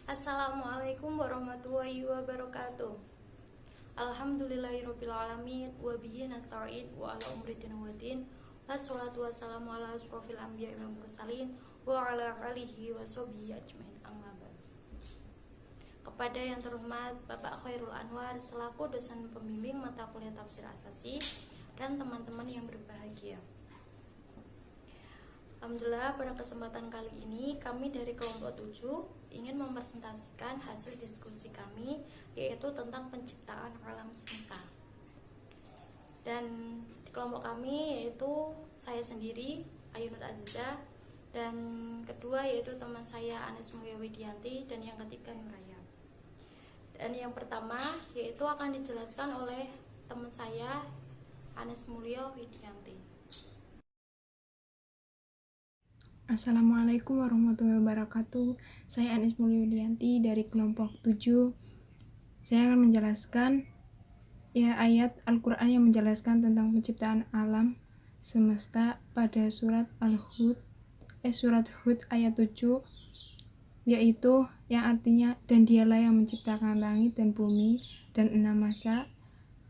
Assalamualaikum warahmatullahi wabarakatuh. Alhamdulillahirrabbilalamin. Wabihi nasta'in wa ala umri dinawadin. Wassalatu wassalamu ala asrofil anbiya wal mursalin wa ala alihi wa sahbihi ajmain. Amma ba'd. Kepada yang terhormat Bapak Khairul Anwar selaku dosen pembimbing mata kuliah tafsir asasi dan teman-teman yang berbahagia. Alhamdulillah, pada kesempatan kali ini kami dari kelompok 7 ingin mempresentasikan hasil diskusi kami, yaitu tentang penciptaan alam semesta. Dan di kelompok kami yaitu saya sendiri, Ayunut Aziza, dan kedua yaitu teman saya Anis Mulya Widianti, dan yang ketiga Nuraya. Dan yang pertama yaitu akan dijelaskan oleh teman saya Anis Mulya Widianti. Assalamualaikum warahmatullahi wabarakatuh. Saya Anis Mulya Widianti dari kelompok 7. Saya akan menjelaskan ayat Al-Quran yang menjelaskan tentang penciptaan alam semesta pada surat Hud ayat 7, yaitu yang artinya, dan dialah yang menciptakan langit dan bumi dan 6 masa,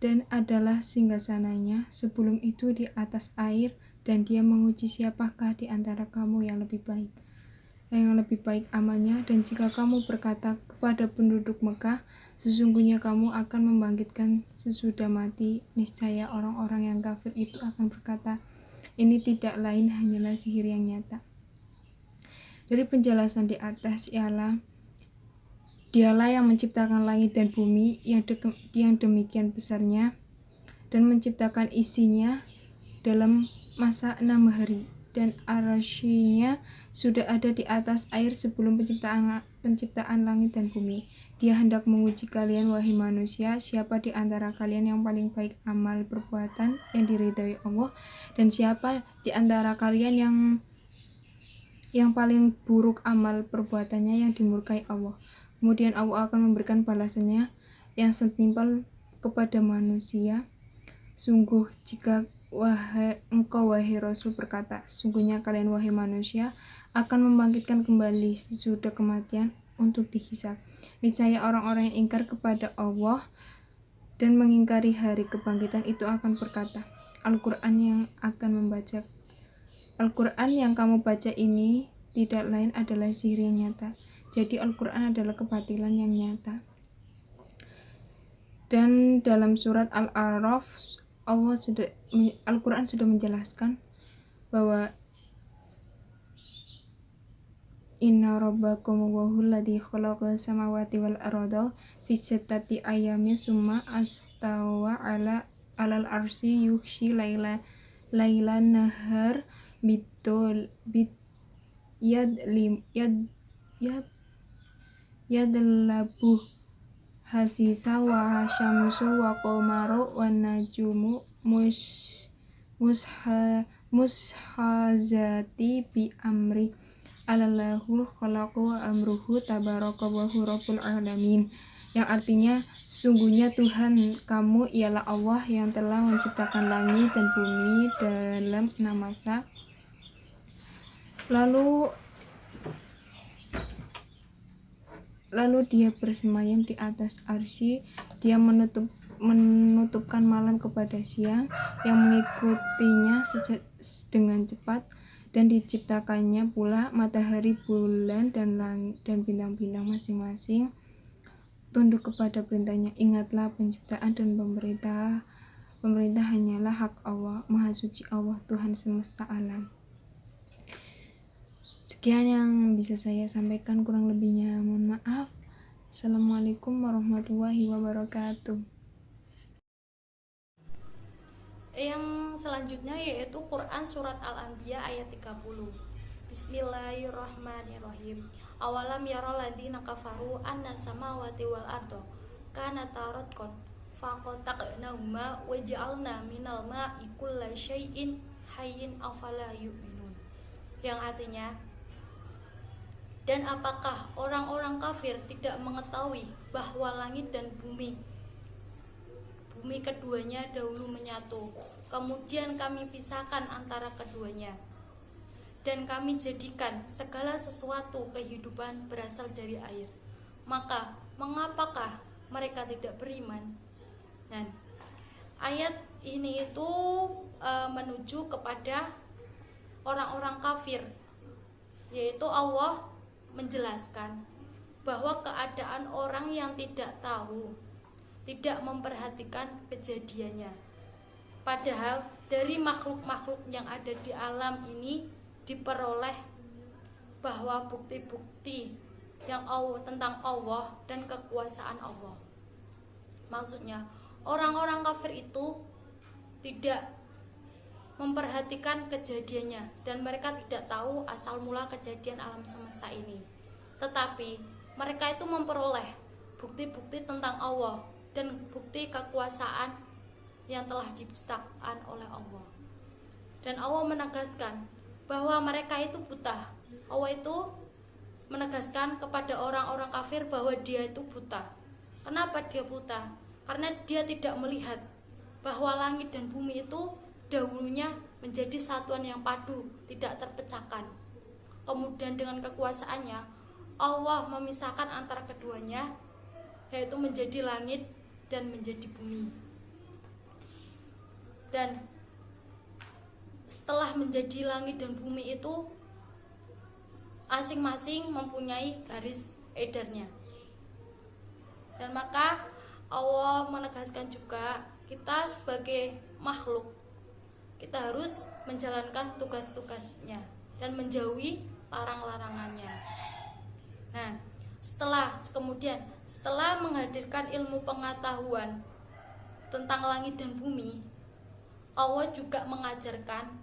dan adalah singgasananya sebelum itu di atas air, dan dia menguji siapakah di antara kamu yang lebih baik amalnya. Dan jika kamu berkata kepada penduduk Mekah, sesungguhnya kamu akan membangkitkan sesudah mati, niscaya orang-orang yang kafir itu akan berkata, ini tidak lain hanyalah sihir yang nyata. Dari penjelasan di atas ialah dialah yang menciptakan langit dan bumi yang demikian besarnya, dan menciptakan isinya dalam masa 6 hari, dan arsy-Nya sudah ada di atas air sebelum penciptaan langit dan bumi. Dia hendak menguji kalian, wahai manusia, siapa di antara kalian yang paling baik amal perbuatan yang diridhai Allah, dan siapa di antara kalian yang paling buruk amal perbuatannya yang dimurkai Allah. Kemudian Allah akan memberikan balasannya yang setimpal kepada manusia. Sungguh jika engkau wahai Rasul berkata, sungguhnya kalian wahai manusia akan membangkitkan kembali sesudah kematian untuk dihisab. Niscaya orang-orang yang ingkar kepada Allah dan mengingkari hari kebangkitan itu akan berkata, Al-Quran yang kamu baca ini tidak lain adalah sihir yang nyata. Jadi Al-Quran adalah kebatilan yang nyata. Dan dalam surat Al-A'raf Al-Quran sudah menjelaskan bahwa Inna rabbakum huwal ladzi khalaqas samawati wal arda fi sittati ayyamin summa astawa alal arsy yughshi lailan nahar yadlabuh hasisa wa syamsu wa qamaru wan najumu mushazati bi amri alallahul khalaqu wa amruhu tabarakallahu rabbul alamin, yang artinya sesungguhnya Tuhan kamu ialah Allah yang telah menciptakan langit dan bumi dalam 6 masa, lalu dia bersemayam di atas arsy. Dia menutupkan malam kepada siang yang mengikutinya dengan cepat, dan diciptakannya pula matahari, bulan, dan bintang-bintang masing-masing tunduk kepada perintahnya. Ingatlah penciptaan dan pemerintah hanyalah hak Allah. Maha suci Allah, Tuhan semesta alam. Sekian yang bisa saya sampaikan, kurang lebihnya mohon maaf. Assalamualaikum warahmatullahi wabarakatuh. Yang selanjutnya yaitu Quran surat Al-Anbiya ayat 30. Bismillahirrahmanirrahim. Awalam yaral ladzina kafaru anna samawati wal arda kanata ratqan faqataqnahuma wa ja'alna minal ma'i kulla syai'in hayyin afala yu'minun. Yang artinya, dan apakah orang-orang kafir tidak mengetahui bahwa langit dan bumi keduanya dahulu menyatu, kemudian kami pisahkan antara keduanya, dan kami jadikan segala sesuatu kehidupan berasal dari air. maka mengapakah mereka tidak beriman? Dan ayat ini itu menuju kepada orang-orang kafir, yaitu Allah menjelaskan bahwa keadaan orang yang tidak tahu, tidak memperhatikan kejadiannya, padahal dari makhluk-makhluk yang ada di alam ini diperoleh bahwa bukti-bukti yang tentang Allah dan kekuasaan Allah. Maksudnya orang-orang kafir itu tidak memperhatikan kejadiannya dan mereka tidak tahu asal mula kejadian alam semesta ini. Tetapi mereka itu memperoleh bukti-bukti tentang Allah dan bukti kekuasaan yang telah diciptakan oleh Allah. Dan Allah menegaskan bahwa mereka itu buta. Allah itu menegaskan kepada orang-orang kafir bahwa dia itu buta. Kenapa dia buta? Karena dia tidak melihat bahwa langit dan bumi itu dahulunya menjadi satuan yang padu, tidak terpecahkan. Kemudian dengan kekuasaannya Allah memisahkan antara keduanya, yaitu menjadi langit dan menjadi bumi. Dan setelah menjadi langit dan bumi itu masing-masing mempunyai garis edarnya. Dan maka Allah menegaskan juga kita sebagai makhluk, kita harus menjalankan tugas-tugasnya dan menjauhi larang-larangannya. Nah, setelah menghadirkan ilmu pengetahuan tentang langit dan bumi, Allah juga mengajarkan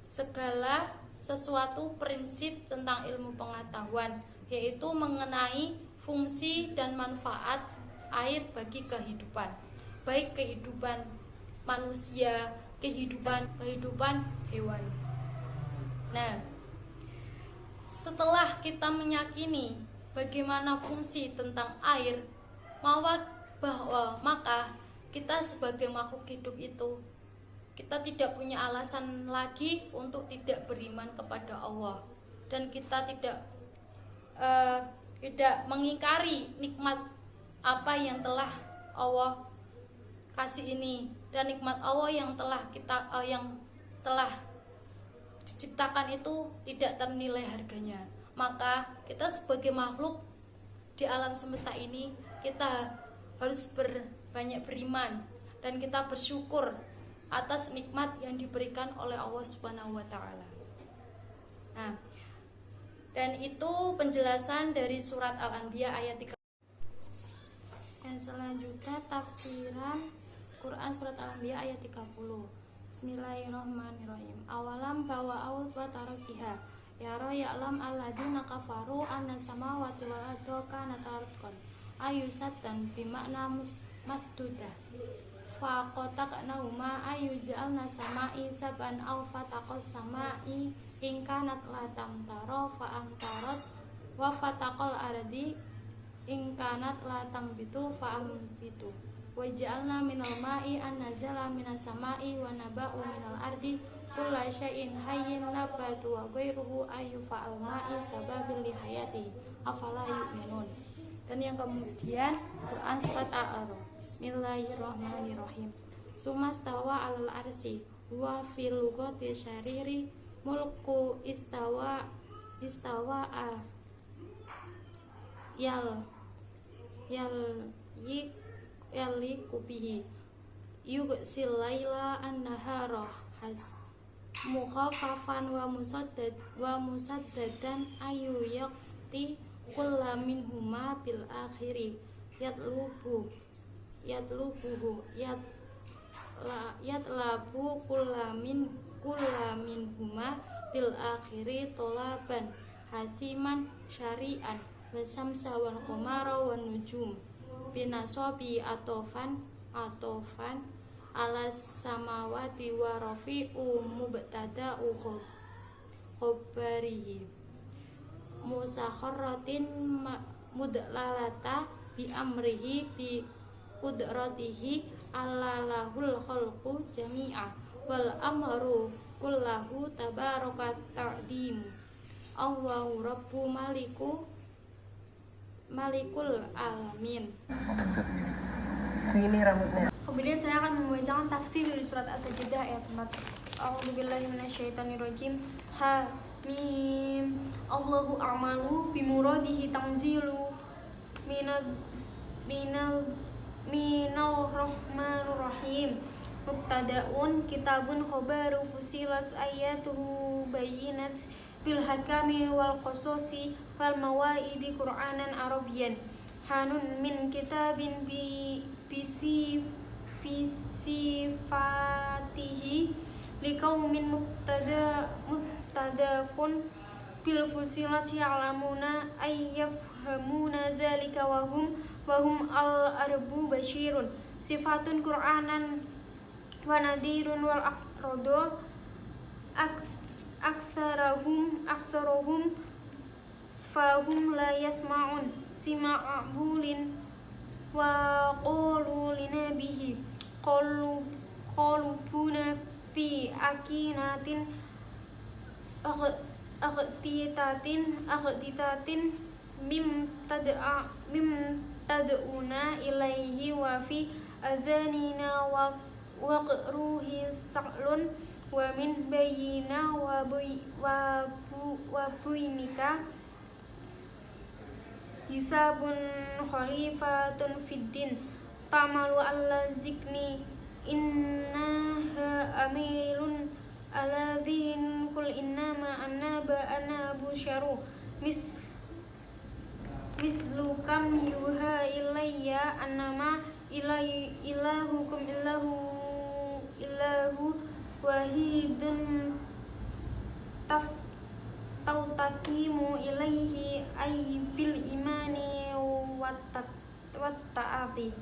segala sesuatu prinsip tentang ilmu pengetahuan, yaitu mengenai fungsi dan manfaat air bagi kehidupan, baik kehidupan manusia, kehidupan hewan. Nah, setelah kita meyakini bagaimana fungsi tentang air, maka kita sebagai makhluk hidup itu kita tidak punya alasan lagi untuk tidak beriman kepada Allah, dan kita tidak mengingkari nikmat apa yang telah Allah kasih ini, dan nikmat Allah yang telah diciptakan itu tidak ternilai harganya. Maka kita sebagai makhluk di alam semesta ini, kita harus banyak beriman dan kita bersyukur atas nikmat yang diberikan oleh Allah Subhanahu wa taala. Nah, dan itu penjelasan dari surat Al-Anbiya ayat 3. Yang selanjutnya tafsiran Quran surat Al-Anbiya ayat 30. Bismillahirrahmanirrahim. Awalam bawa awal wa tarakiha ya ra ya'lam alladziina kafaru anna samawati wal arda kanat ratqan ayusatan bi makna masdudah fa qataknahuma ayuj'alna sama'i saban aw fataqas sama'i in kanat la tamtara fa amtarat wa fataqal ardi in kanat la tambitu fa ambitu wa ja'alna minal ma'i an nazala minas sama'i wa naba'u minal ardi kulla syai'in hayyin nabatu wa ghairuhu ayyufa'al ma'i sababil li hayati afala yu'minun. Dan yang kemudian Quran surat Al-A'raf. Bismillahirrahmanirrahim. Sumastawa 'alal arsy wa fil lughati syariri mulku istawa yaliku bihi yugsil laila an-nahara mukhafafan wa musaddadan ayu yaqti kulla minhuma bil akhiri yatlabu kulla minhuma bil akhiri tolaban hasiman syari'an wasamsa wal qamara wan nujum binasobi atofan alas samawati wa rafi'u mubtada'u khobarihi musakharatin mudlalata bi amrihi bi qudratihi allalahul khalqu jami'a wal amru kullahu tabaraka ta'dim Allahu rabbu maliku Malikul Alamin. Sini rambutnya. Kemudian saya akan membacakan tafsir dari surat As-Sajdah ayat 4. A'udzubillahi minasyaitonirrajim. Hamim. Allahu a'malu bimuradihi tanzilu minal rahmanir rahim. Mubtada'un kitabun khobaru fusilas ayatuhu bayinat bil hakami wal qasasi wal mawaidi qur'anan arabiyyan. Hanun min kitabin bisifatihi liqaumin mubtada'un bil fusilati ya'lamuna ayyafhamuna zalika wahum al arbu basyirun sifatun qur'anan wa nadhirun wal aqradu aksarahum fahum la yasma'un sima'abulin wa qulu linabihi qalubuna fi akinatin aqtitatin mim tad'una ilaihi wa fi azanina wa qruhi sa'lun wa min bayina wa buinika hisabun khalifatun fiddin tamalu alla zikni innaha amilun aladhin kul innama ana busyaru mislukam yuha ilayya annama ilahukum ilahu wahidun tautakimu ilaihi ay bil imani wat ta'ati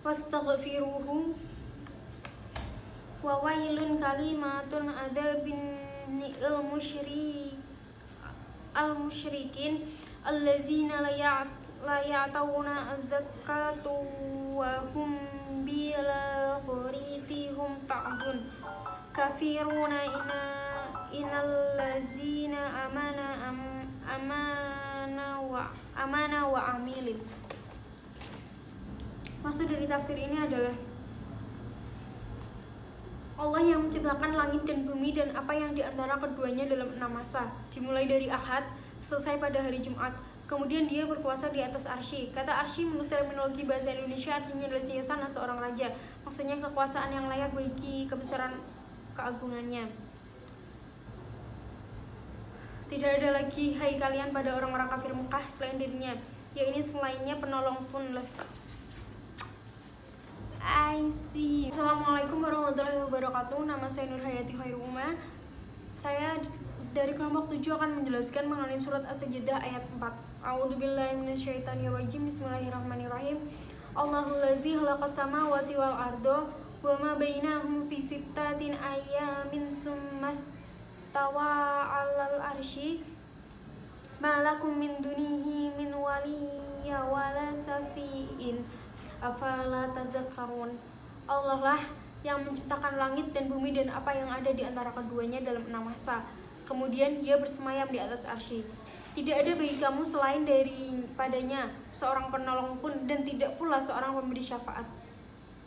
wastaghfiruhu wa wailun kalimatun adabin al musyrikin allazina la ya'tawna az-zakatu wa hum bil hum ta'dun kafiruna innal ladzina amana wa amilin. Maksud dari tafsir ini adalah Allah yang menciptakan langit dan bumi dan apa yang diantara keduanya dalam 6 masa, dimulai dari Ahad selesai pada hari Jumat. Kemudian dia berkuasa di atas arsy. Kata arsy menurut terminologi bahasa Indonesia artinya adalah singgasana seorang raja. Maksudnya kekuasaan yang layak bagi kebesaran keagungannya. Tidak ada lagi hai kalian pada orang-orang kafir Mekah selain dirinya. Ya ini selainnya penolong pun lah. I see. Assalamualaikum warahmatullahi wabarakatuh. Nama saya Nur Hayati Khairuma. Saya dari kelompok 7 akan menjelaskan mengenai surat As-Sajdah ayat 4. A'udzubillahi minasyaitonirrajim. Bismillahirrahmanirrahim. Allahul ladzi khalaqas samawati wal arda wa ma bainahum fi sittatin ayyamin tsummastawa 'alal arsy. Ma lakum min dunihi min waliyyin wala safiin. Afala tazakkarun. Allah lah yang menciptakan langit dan bumi dan apa yang ada di antara keduanya dalam 6 masa. Kemudian dia bersemayam di atas arsy. Tidak ada bagi kamu selain daripadanya seorang penolong pun dan tidak pula seorang pemberi syafaat.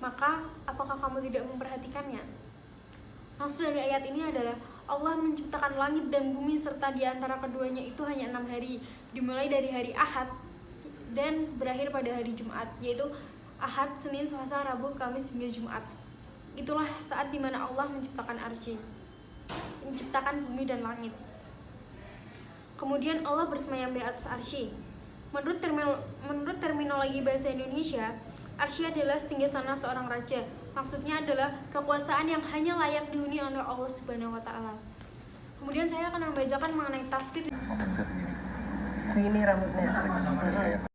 Maka apakah kamu tidak memperhatikannya? Maksud dari ayat ini adalah Allah menciptakan langit dan bumi serta di antara keduanya itu hanya 6 hari, dimulai dari hari Ahad dan berakhir pada hari Jumat, yaitu Ahad, Senin, Selasa, Rabu, Kamis hingga Jumat. Itulah saat dimana Allah menciptakan arsy, menciptakan bumi dan langit. Kemudian Allah bersemayam di atas arsy. Menurut terminologi bahasa Indonesia, arsy adalah singgasana seorang raja. Maksudnya adalah kekuasaan yang hanya layak dihuni oleh Allah Subhanahu wa taala. Kemudian saya akan membacakan mengenai tafsir. Sini rambutnya.